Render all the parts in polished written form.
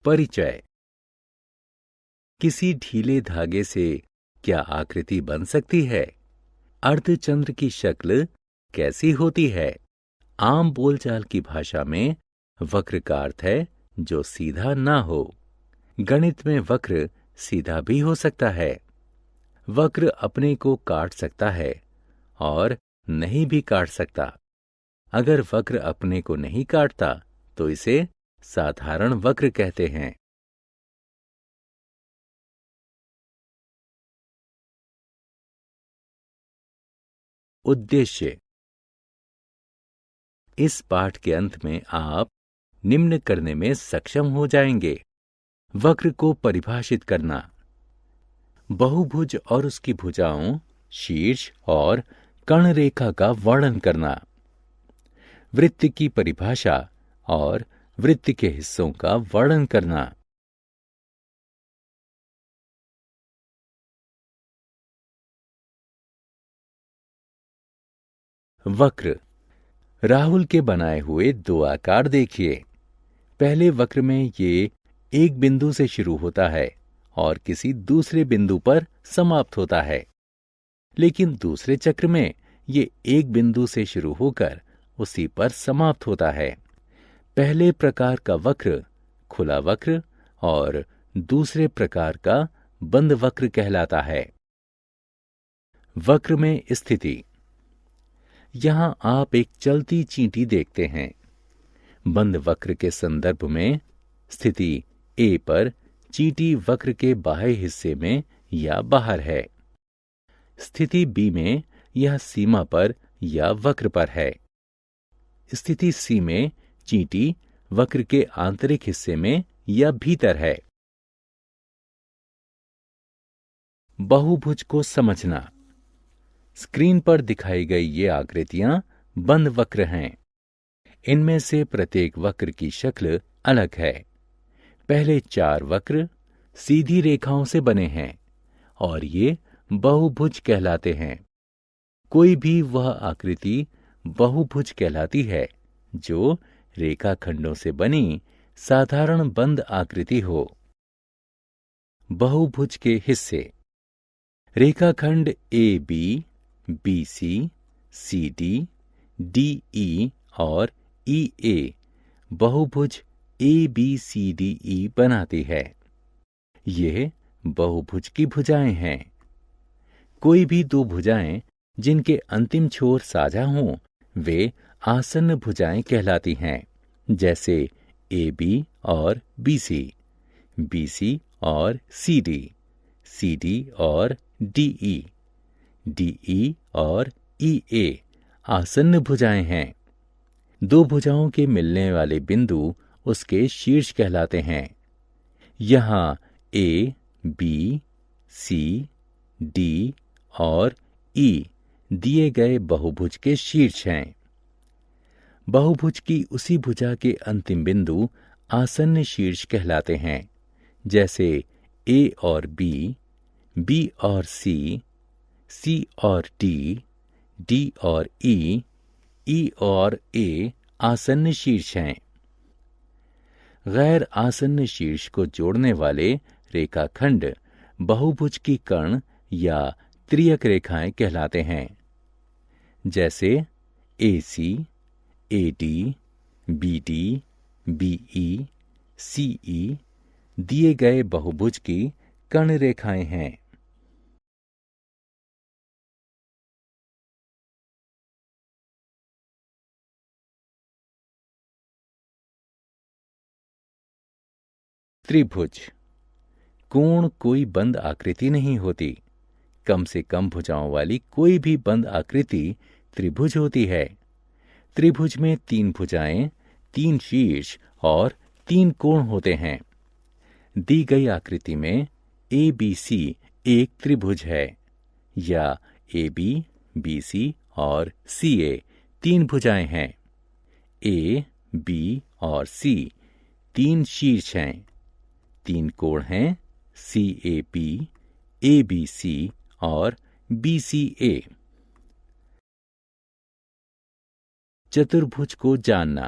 परिचय। किसी ढीले धागे से क्या आकृति बन सकती है? अर्धचंद्र की शक्ल कैसी होती है? आम बोलचाल की भाषा में वक्र का अर्थ है जो सीधा ना हो। गणित में वक्र सीधा भी हो सकता है। वक्र अपने को काट सकता है और नहीं भी काट सकता। अगर वक्र अपने को नहीं काटता तो इसे साधारण वक्र कहते हैं। उद्देश्य। इस पाठ के अंत में आप निम्न करने में सक्षम हो जाएंगे। वक्र को परिभाषित करना, बहुभुज और उसकी भुजाओं, शीर्ष और कर्ण रेखा का वर्णन करना, वृत्त की परिभाषा और वृत्त के हिस्सों का वर्णन करना। वक्र। राहुल के बनाए हुए दो आकार देखिए। पहले वक्र में ये एक बिंदु से शुरू होता है और किसी दूसरे बिंदु पर समाप्त होता है, लेकिन दूसरे चक्र में ये एक बिंदु से शुरू होकर उसी पर समाप्त होता है। पहले प्रकार का वक्र खुला वक्र और दूसरे प्रकार का बंद वक्र कहलाता है। वक्र में स्थिति। यहां आप एक चलती चींटी देखते हैं। बंद वक्र के संदर्भ में स्थिति ए पर चींटी वक्र के बाह्य हिस्से में या बाहर है। स्थिति बी में यह सीमा पर या वक्र पर है। स्थिति सी में चींटी वक्र के आंतरिक हिस्से में या भीतर है। बहुभुज को समझना। स्क्रीन पर दिखाई गई ये आकृतियां बंद वक्र हैं। इनमें से प्रत्येक वक्र की शक्ल अलग है। पहले 4 वक्र सीधी रेखाओं से बने हैं और ये बहुभुज कहलाते हैं। कोई भी वह आकृति बहुभुज कहलाती है जो रेखाखंडों से बनी साधारण बंद आकृति हो। बहुभुज के हिस्से। रेखाखंड A B, B C, C D, D E और ई ए बहुभुज A B C D E बनाती है। ये बहुभुज की भुजाएं हैं। कोई भी दो भुजाएं जिनके अंतिम छोर साझा हों वे आसन्न भुजाएं कहलाती हैं, जैसे ए बी और बी सी और सी डी और डी ई और ई ए आसन्न भुजाएं हैं। दो भुजाओं के मिलने वाले बिंदु उसके शीर्ष कहलाते हैं। यहां ए, बी, सी, डी और ई दिए गए बहुभुज के शीर्ष हैं। बहुभुज की उसी भुजा के अंतिम बिंदु आसन्न शीर्ष कहलाते हैं, जैसे ए और बी और सी और डी और ई और ए आसन्न शीर्ष हैं। गैर आसन्न शीर्ष को जोड़ने वाले रेखाखंड बहुभुज की कर्ण या त्रियक रेखाएं कहलाते हैं, जैसे ए सी, ए डी, बी ई, सी ई दिए गए बहुभुज की कर्ण रेखाएं हैं। त्रिभुज। कोण कोई बंद आकृति नहीं होती। कम से कम भुजाओं वाली कोई भी बंद आकृति त्रिभुज होती है। त्रिभुज में 3 भुजाएं, 3 शीर्ष और 3 कोण होते हैं। दी गई आकृति में ए बी सी एक त्रिभुज है, या ए बी, बी सी और सी ए 3 भुजाएं हैं। ए, बी और सी 3 शीर्ष हैं। 3 कोण हैं, सी ए बी सी और बी सी ए। चतुर्भुज को जानना।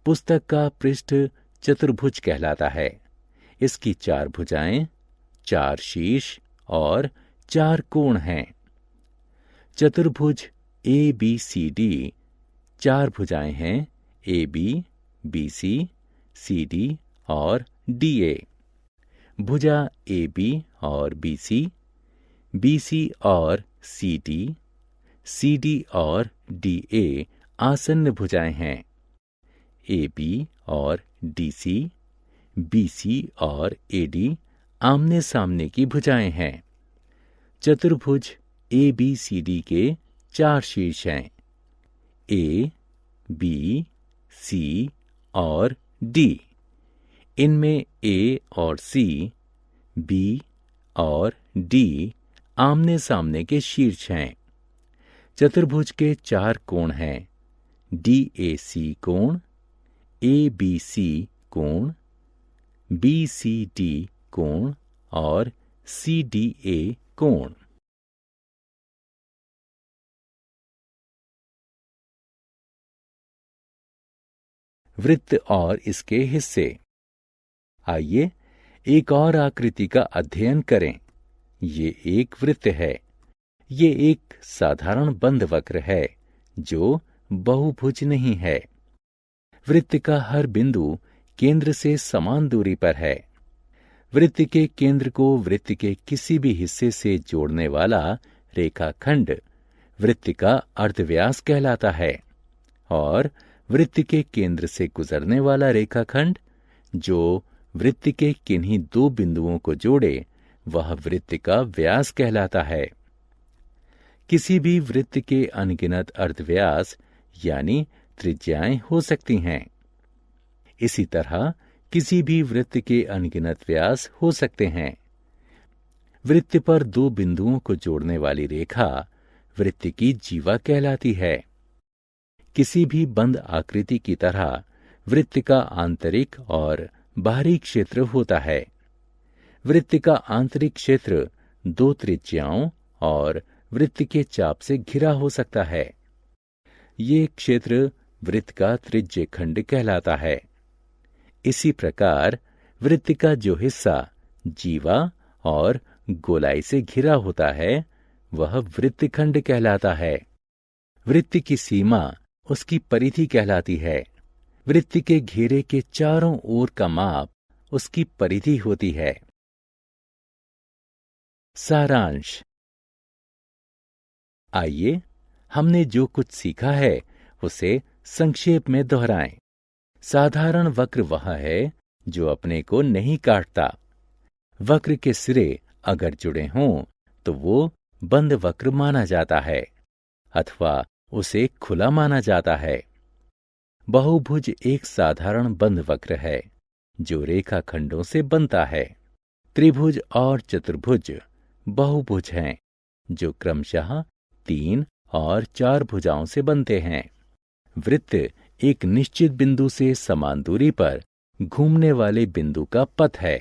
पुस्तक का पृष्ठ चतुर्भुज कहलाता है। इसकी 4 भुजाएं, 4 शीर्ष और 4 कोण हैं। चतुर्भुज ABCD 4 भुजाएं हैं, AB, BC, CD और DA। भुजा AB और BC, BC और CD, CD और DA आसन्न भुजाएं हैं। AB और DC, BC और AD आमने सामने की भुजाएं हैं। चतुर्भुज ABCD के 4 शीर्ष हैं, A, B, C और D। इनमें A और C, B और D आमने सामने के शीर्ष हैं। चतुर्भुज के 4 कोण हैं, DAC कोण, ABC कोण, BCD कोण और CDA कोण। वृत्त और इसके हिस्से। आइए एक और आकृति का अध्ययन करें। ये एक वृत्त है। ये एक साधारण बंद वक्र है जो बहुभुज नहीं है। वृत्त का हर बिंदु केंद्र से समान दूरी पर है। वृत्त के केंद्र को वृत्त के किसी भी हिस्से से जोड़ने वाला रेखाखंड वृत्त का अर्धव्यास कहलाता है और वृत्त के केंद्र से गुजरने वाला रेखाखंड जो वृत्त के किन्हीं 2 बिंदुओं को जोड़े वह वृत्त का व्यास कहलाता है। किसी भी वृत्त के अनगिनत अर्धव्यास यानी त्रिज्याएं हो सकती हैं। इसी तरह किसी भी वृत्त के अनगिनत व्यास हो सकते हैं। वृत्त पर 2 बिंदुओं को जोड़ने वाली रेखा वृत्त की जीवा कहलाती है। किसी भी बंद आकृति की तरह वृत्त का आंतरिक और बाहरी क्षेत्र होता है। वृत्त का आंतरिक क्षेत्र 2 त्रिज्याओं और वृत्त के चाप से घिरा हो सकता है। ये क्षेत्र वृत्त का त्रिज्य खंड कहलाता है। इसी प्रकार वृत्त का जो हिस्सा जीवा और गोलाई से घिरा होता है वह वृत्तखंड कहलाता है। वृत्त की सीमा उसकी परिधि कहलाती है। वृत्त के घेरे के चारों ओर का माप उसकी परिधि होती है। सारांश। आइए हमने जो कुछ सीखा है उसे संक्षेप में दोहराएं। साधारण वक्र वह है जो अपने को नहीं काटता। वक्र के सिरे अगर जुड़े हों तो वो बंद वक्र माना जाता है अथवा उसे खुला माना जाता है। बहुभुज एक साधारण बंद वक्र है जो रेखाखंडों से बनता है। त्रिभुज और चतुर्भुज बहुभुज हैं जो क्रमशः 3 और 4 भुजाओं से बनते हैं। वृत्त एक निश्चित बिंदु से समान दूरी पर घूमने वाले बिंदु का पथ है।